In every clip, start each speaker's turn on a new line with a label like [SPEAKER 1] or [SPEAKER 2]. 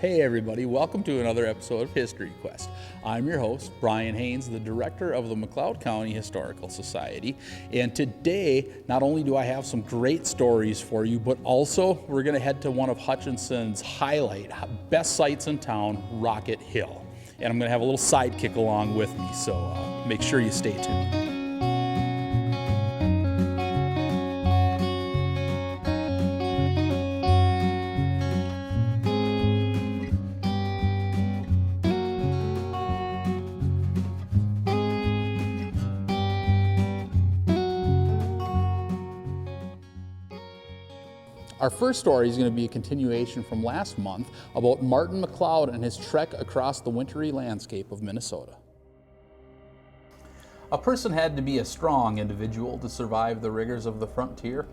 [SPEAKER 1] Hey everybody, welcome to another episode of History Quest. I'm your host, Brian Haynes, the director of the McLeod County Historical Society. And today, not only do I have some great stories for you, but also we're going to head to one of Hutchinson's highlight, best sites in town, Rocket Hill. And I'm going to have a little sidekick along with me, so make sure you stay tuned. Our first story is going to be a continuation from last month about Martin McLeod and his trek across the wintry landscape of Minnesota. A person had to be a strong individual to survive the rigors of the frontier.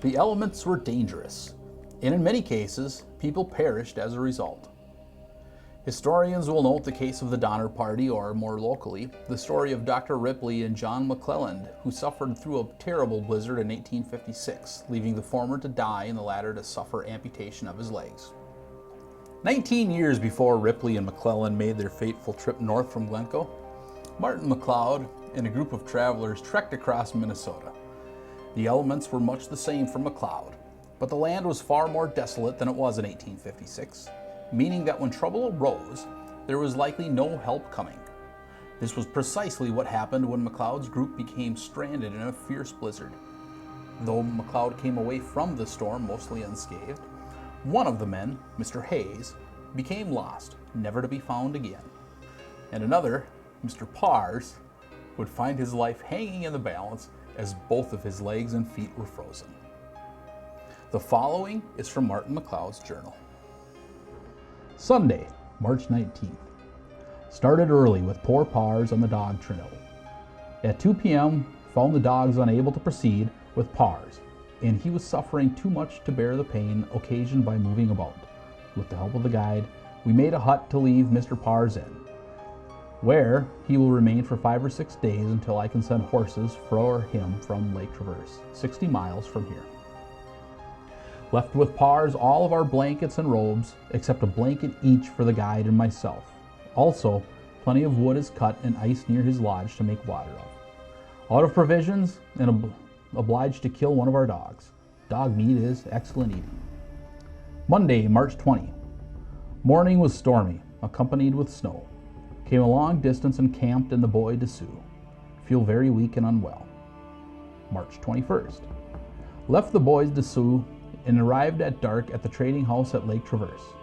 [SPEAKER 1] The elements were dangerous, and in many cases, people perished as a result. Historians will note the case of the Donner Party, or more locally, the story of Dr. Ripley and John McClelland, who suffered through a terrible blizzard in 1856, leaving the former to die and the latter to suffer amputation of his legs. 19 years before Ripley and McClelland made their fateful trip north from Glencoe, Martin McLeod and a group of travelers trekked across Minnesota. The elements were much the same for McLeod, but the land was far more desolate than it was in 1856. Meaning that when trouble arose, there was likely no help coming. This was precisely what happened when McLeod's group became stranded in a fierce blizzard. Though McLeod came away from the storm mostly unscathed, one of the men, Mr. Hayes, became lost, never to be found again. And another, Mr. Pars, would find his life hanging in the balance as both of his legs and feet were frozen. The following is from Martin McLeod's journal. Sunday, March 19th. Started early with poor Pars on the dog trail. At 2 p.m., found the dogs unable to proceed with Pars, and he was suffering too much to bear the pain occasioned by moving about. With the help of the guide, we made a hut to leave Mr. Pars in, where he will remain for 5 or 6 days until I can send horses for him from Lake Traverse, 60 miles from here. Left with Pars all of our blankets and robes, except a blanket each for the guide and myself. Also, plenty of wood is cut and ice near his lodge to make water of. Out of provisions and obliged to kill one of our dogs. Dog meat is excellent eating. Monday, March 20. Morning was stormy, accompanied with snow. Came a long distance and camped in the Bois de Sioux. Feel very weak and unwell. March 21st. Left the Bois de Sioux and arrived at dark at the trading house at Lake Traverse.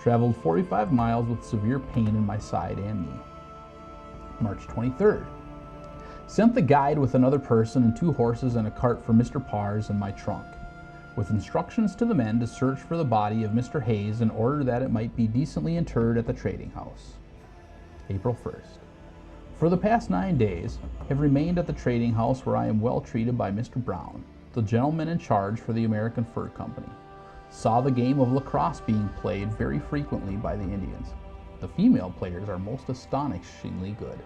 [SPEAKER 1] Traveled 45 miles with severe pain in my side and knee. March 23rd. Sent the guide with another person and 2 horses and a cart for Mr. Pars and my trunk, with instructions to the men to search for the body of Mr. Hayes in order that it might be decently interred at the trading house. April 1st. For the past 9 days, have remained at the trading house where I am well treated by Mr. Brown, the gentleman in charge for the American Fur Company. Saw the game of lacrosse being played very frequently by the Indians. The female players are most astonishingly good.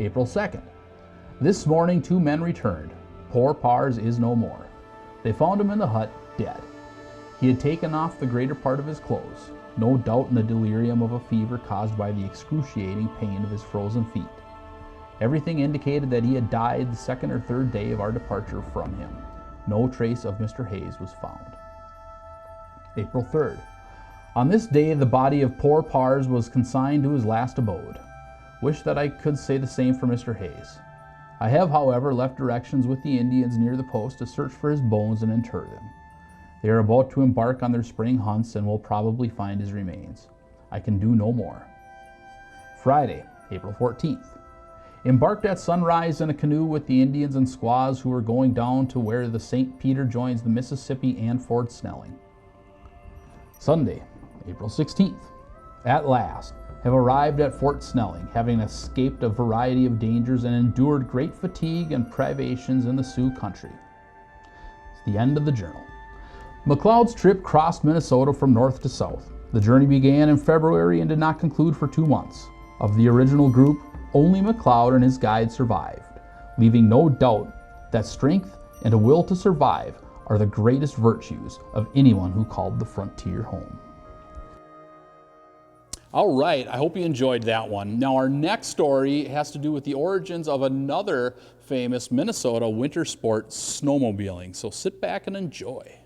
[SPEAKER 1] April 2nd. This morning 2 men returned. Poor Pars is no more. They found him in the hut, dead. He had taken off the greater part of his clothes, no doubt in the delirium of a fever caused by the excruciating pain of his frozen feet. Everything indicated that he had died the 2nd or 3rd day of our departure from him. No trace of Mr. Hayes was found. April 3rd. On this day, the body of poor Pars was consigned to his last abode. Wish that I could say the same for Mr. Hayes. I have, however, left directions with the Indians near the post to search for his bones and inter them. They are about to embark on their spring hunts and will probably find his remains. I can do no more. Friday, April 14th. Embarked at sunrise in a canoe with the Indians and squaws who were going down to where the St. Peter joins the Mississippi and Fort Snelling. Sunday, April 16th. At last, have arrived at Fort Snelling, having escaped a variety of dangers and endured great fatigue and privations in the Sioux country. It's the end of the journal. McLeod's trip crossed Minnesota from north to south. The journey began in February and did not conclude for 2 months. Of the original group, only McLeod and his guide survived, leaving no doubt that strength and a will to survive are the greatest virtues of anyone who called the frontier home. All right, I hope you enjoyed that one. Now, our next story has to do with the origins of another famous Minnesota winter sport, snowmobiling. So sit back and enjoy.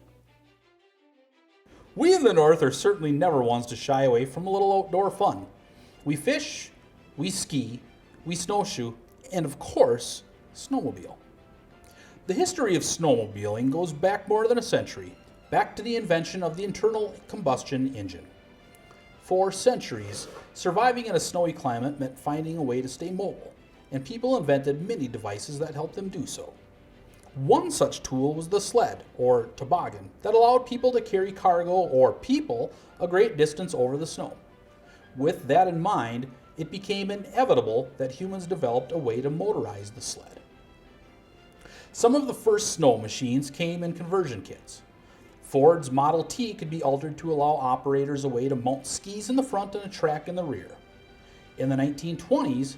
[SPEAKER 1] We in the North are certainly never ones to shy away from a little outdoor fun. We fish, we ski, we snowshoe, and of course, snowmobile. The history of snowmobiling goes back more than a century, back to the invention of the internal combustion engine. For centuries, surviving in a snowy climate meant finding a way to stay mobile, and people invented many devices that helped them do so. One such tool was the sled, or toboggan, that allowed people to carry cargo or people a great distance over the snow. With that in mind, it became inevitable that humans developed a way to motorize the sled. Some of the first snow machines came in conversion kits. Ford's Model T could be altered to allow operators a way to mount skis in the front and a track in the rear. In the 1920s,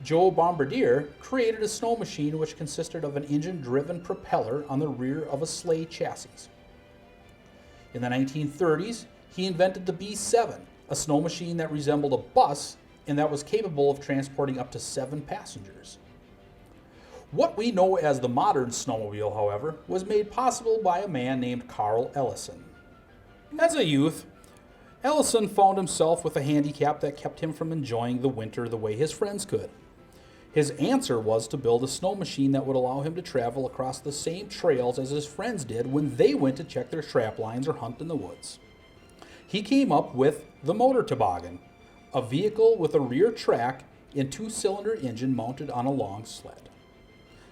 [SPEAKER 1] Joe Bombardier created a snow machine which consisted of an engine-driven propeller on the rear of a sleigh chassis. In the 1930s, he invented the B7, a snow machine that resembled a bus and that was capable of transporting up to 7 passengers. What we know as the modern snowmobile, however, was made possible by a man named Carl Ellison. As a youth, Ellison found himself with a handicap that kept him from enjoying the winter the way his friends could. His answer was to build a snow machine that would allow him to travel across the same trails as his friends did when they went to check their strap lines or hunt in the woods. He came up with the motor toboggan, a vehicle with a rear track and 2-cylinder engine mounted on a long sled.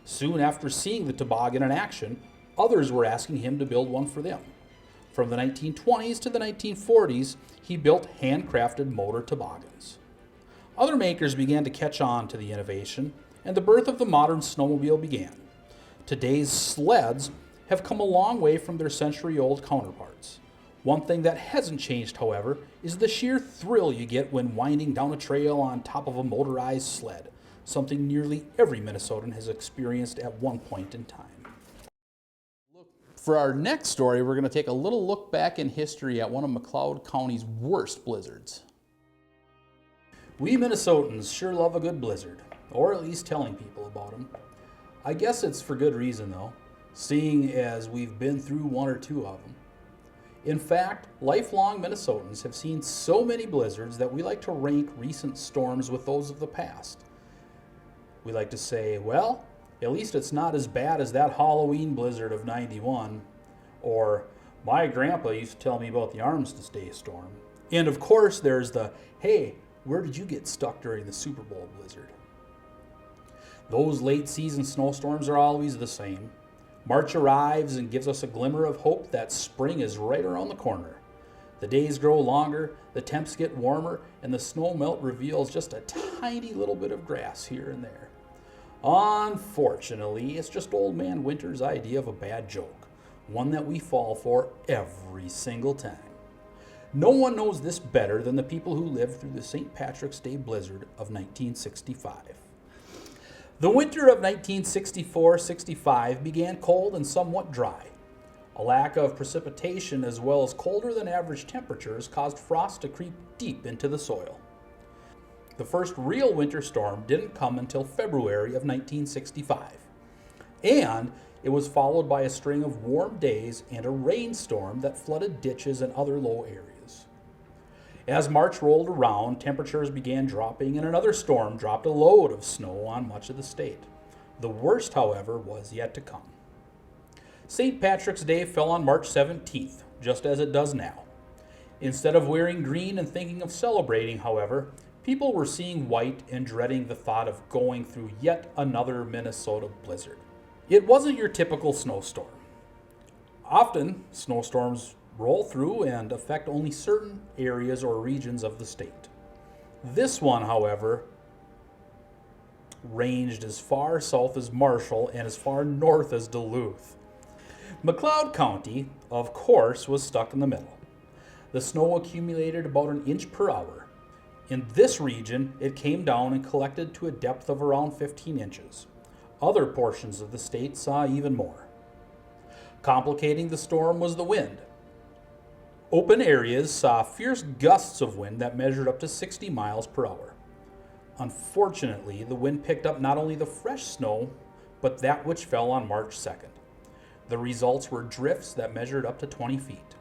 [SPEAKER 1] Soon after seeing the toboggan in action, others were asking him to build one for them. From the 1920s to the 1940s, he built handcrafted motor toboggans. Other makers began to catch on to the innovation, and the birth of the modern snowmobile began. Today's sleds have come a long way from their century-old counterparts. One thing that hasn't changed, however, is the sheer thrill you get when winding down a trail on top of a motorized sled, something nearly every Minnesotan has experienced at one point in time. For our next story, we're going to take a little look back in history at one of McLeod County's worst blizzards. We Minnesotans sure love a good blizzard, or at least telling people about them. I guess it's for good reason though, seeing as we've been through one or two of them. In fact, lifelong Minnesotans have seen so many blizzards that we like to rank recent storms with those of the past. We like to say, well, at least it's not as bad as that Halloween blizzard of '91, or my grandpa used to tell me about the Armistice Day storm. And of course there's the, hey, where did you get stuck during the Super Bowl blizzard? Those late season snowstorms are always the same. March arrives and gives us a glimmer of hope that spring is right around the corner. The days grow longer, the temps get warmer, and the snow melt reveals just a tiny little bit of grass here and there. Unfortunately, it's just Old Man Winter's idea of a bad joke, one that we fall for every single time. No one knows this better than the people who lived through the St. Patrick's Day blizzard of 1965. The winter of 1964-65 began cold and somewhat dry. A lack of precipitation as well as colder than average temperatures caused frost to creep deep into the soil. The first real winter storm didn't come until February of 1965, and it was followed by a string of warm days and a rainstorm that flooded ditches and other low areas. As March rolled around, temperatures began dropping and another storm dropped a load of snow on much of the state. The worst, however, was yet to come. St. Patrick's Day fell on March 17th, just as it does now. Instead of wearing green and thinking of celebrating, however, people were seeing white and dreading the thought of going through yet another Minnesota blizzard. It wasn't your typical snowstorm. Often, snowstorms roll through and affect only certain areas or regions of the state. This one, however, ranged as far south as Marshall and as far north as Duluth. McLeod County, of course, was stuck in the middle. The snow accumulated about an inch per hour. In this region, it came down and collected to a depth of around 15 inches. Other portions of the state saw even more. Complicating the storm was the wind. Open areas saw fierce gusts of wind that measured up to 60 miles per hour. Unfortunately, the wind picked up not only the fresh snow, but that which fell on March 2nd. The results were drifts that measured up to 20 feet.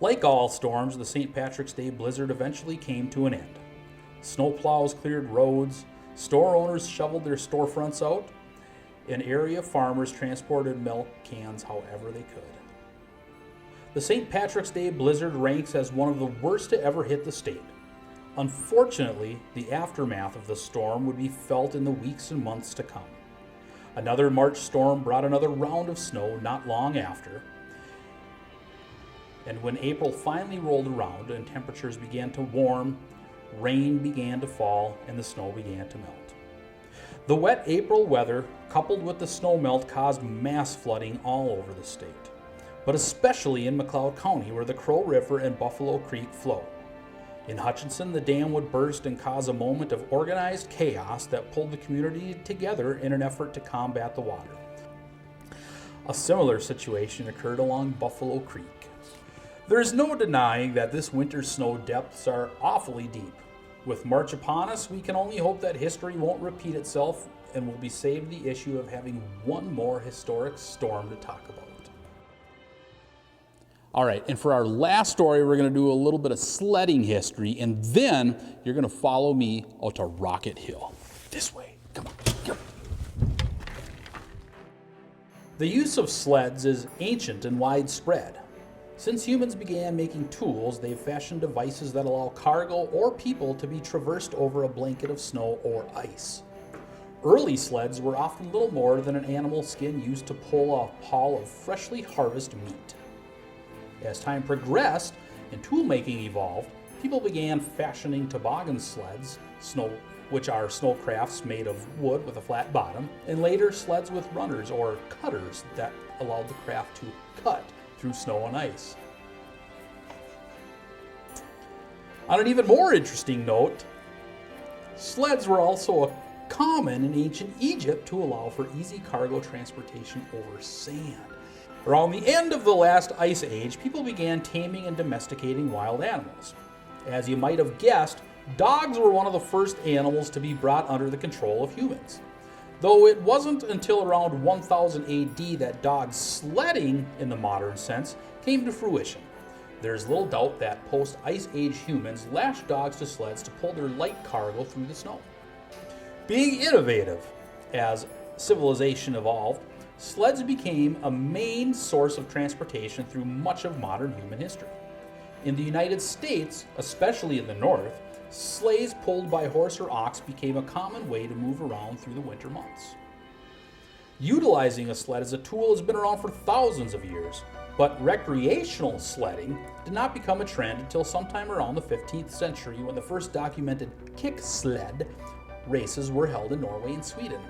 [SPEAKER 1] Like all storms, the St. Patrick's Day blizzard eventually came to an end. Snowplows cleared roads, store owners shoveled their storefronts out, and area farmers transported milk cans however they could. The St. Patrick's Day blizzard ranks as one of the worst to ever hit the state. Unfortunately, the aftermath of the storm would be felt in the weeks and months to come. Another March storm brought another round of snow not long after, and when April finally rolled around and temperatures began to warm, rain began to fall and the snow began to melt. The wet April weather, coupled with the snow melt, caused mass flooding all over the state, but especially in McLeod County, where the Crow River and Buffalo Creek flow. In Hutchinson, the dam would burst and cause a moment of organized chaos that pulled the community together in an effort to combat the water. A similar situation occurred along Buffalo Creek. There is no denying that this winter's snow depths are awfully deep. With March upon us, we can only hope that history won't repeat itself and we'll be saved the issue of having one more historic storm to talk about. All right, and for our last story, we're going to do a little bit of sledding history, and then you're going to follow me out to Rocket Hill. This way. Come on. Come on. The use of sleds is ancient and widespread. Since humans began making tools, they've fashioned devices that allow cargo or people to be traversed over a blanket of snow or ice. Early sleds were often little more than an animal skin used to pull a haul of freshly harvested meat. As time progressed and tool making evolved, people began fashioning toboggan sleds, which are snowcrafts made of wood with a flat bottom, and later sleds with runners or cutters that allowed the craft to cut through snow and ice. On an even more interesting note, sleds were also common in ancient Egypt to allow for easy cargo transportation over sand. Around the end of the last ice age, people began taming and domesticating wild animals. As you might have guessed, dogs were one of the first animals to be brought under the control of humans. Though it wasn't until around 1000 AD that dog sledding, in the modern sense, came to fruition. There's little doubt that post-Ice Age humans lashed dogs to sleds to pull their light cargo through the snow. Being innovative, as civilization evolved, sleds became a main source of transportation through much of modern human history. In the United States, especially in the north, sleighs pulled by horse or ox became a common way to move around through the winter months. Utilizing a sled as a tool has been around for thousands of years, but recreational sledding did not become a trend until sometime around the 15th century when the first documented kick sled races were held in Norway and Sweden.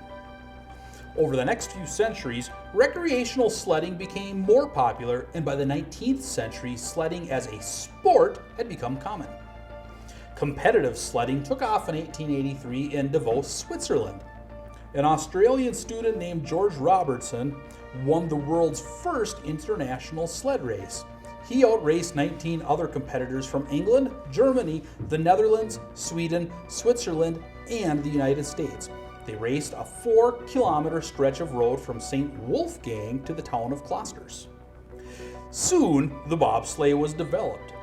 [SPEAKER 1] Over the next few centuries, recreational sledding became more popular, and by the 19th century, sledding as a sport had become common. Competitive sledding took off in 1883 in Davos, Switzerland. An Australian student named George Robertson won the world's first international sled race. He outraced 19 other competitors from England, Germany, the Netherlands, Sweden, Switzerland, and the United States. They raced a 4-kilometer stretch of road from St. Wolfgang to the town of Klosters. Soon, the bobsleigh was developed.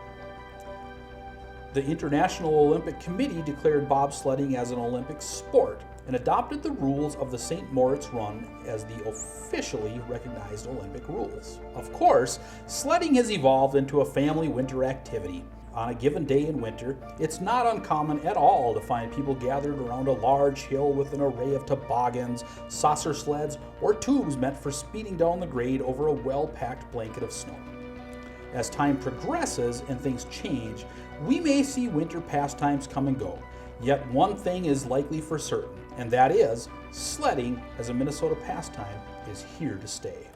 [SPEAKER 1] The International Olympic Committee declared bobsledding as an Olympic sport and adopted the rules of the St. Moritz Run as the officially recognized Olympic rules. Of course, sledding has evolved into a family winter activity. On a given day in winter, it's not uncommon at all to find people gathered around a large hill with an array of toboggans, saucer sleds, or tubes meant for speeding down the grade over a well-packed blanket of snow. As time progresses and things change, we may see winter pastimes come and go. Yet one thing is likely for certain, and that is, sledding as a Minnesota pastime is here to stay.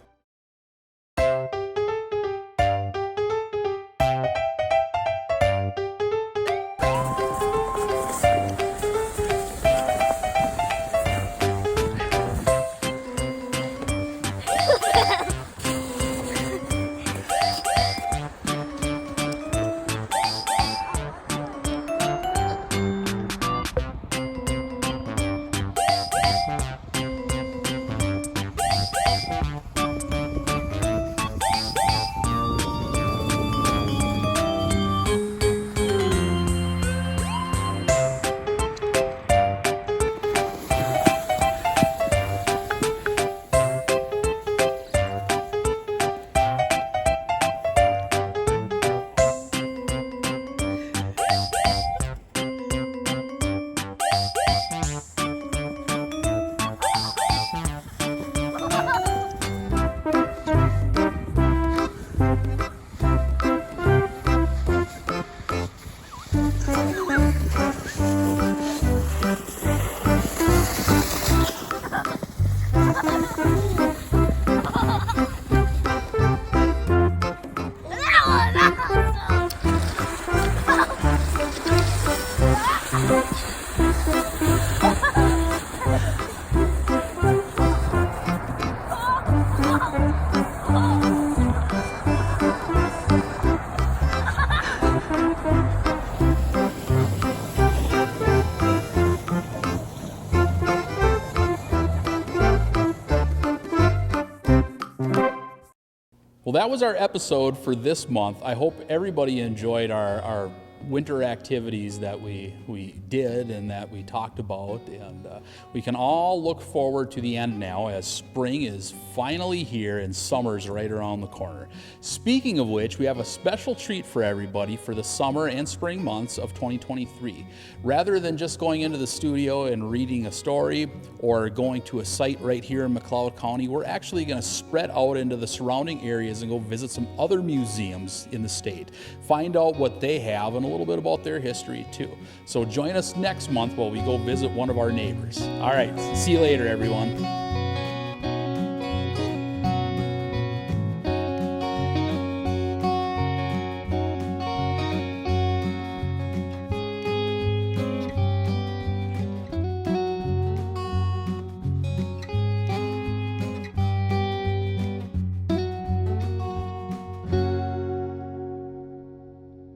[SPEAKER 1] that was our episode for this month. I hope everybody enjoyed our winter activities that we did and that we talked about, and we can all look forward to the end now as spring is finally here and summer's right around the corner. Speaking of which, we have a special treat for everybody for the summer and spring months of 2023. Rather than just going into the studio and reading a story or going to a site right here in McLeod County, we're actually going to spread out into the surrounding areas and go visit some other museums in the state, find out what they have and a little bit about their history too. So join us next month while we go visit one of our neighbors. All right, see you later, everyone.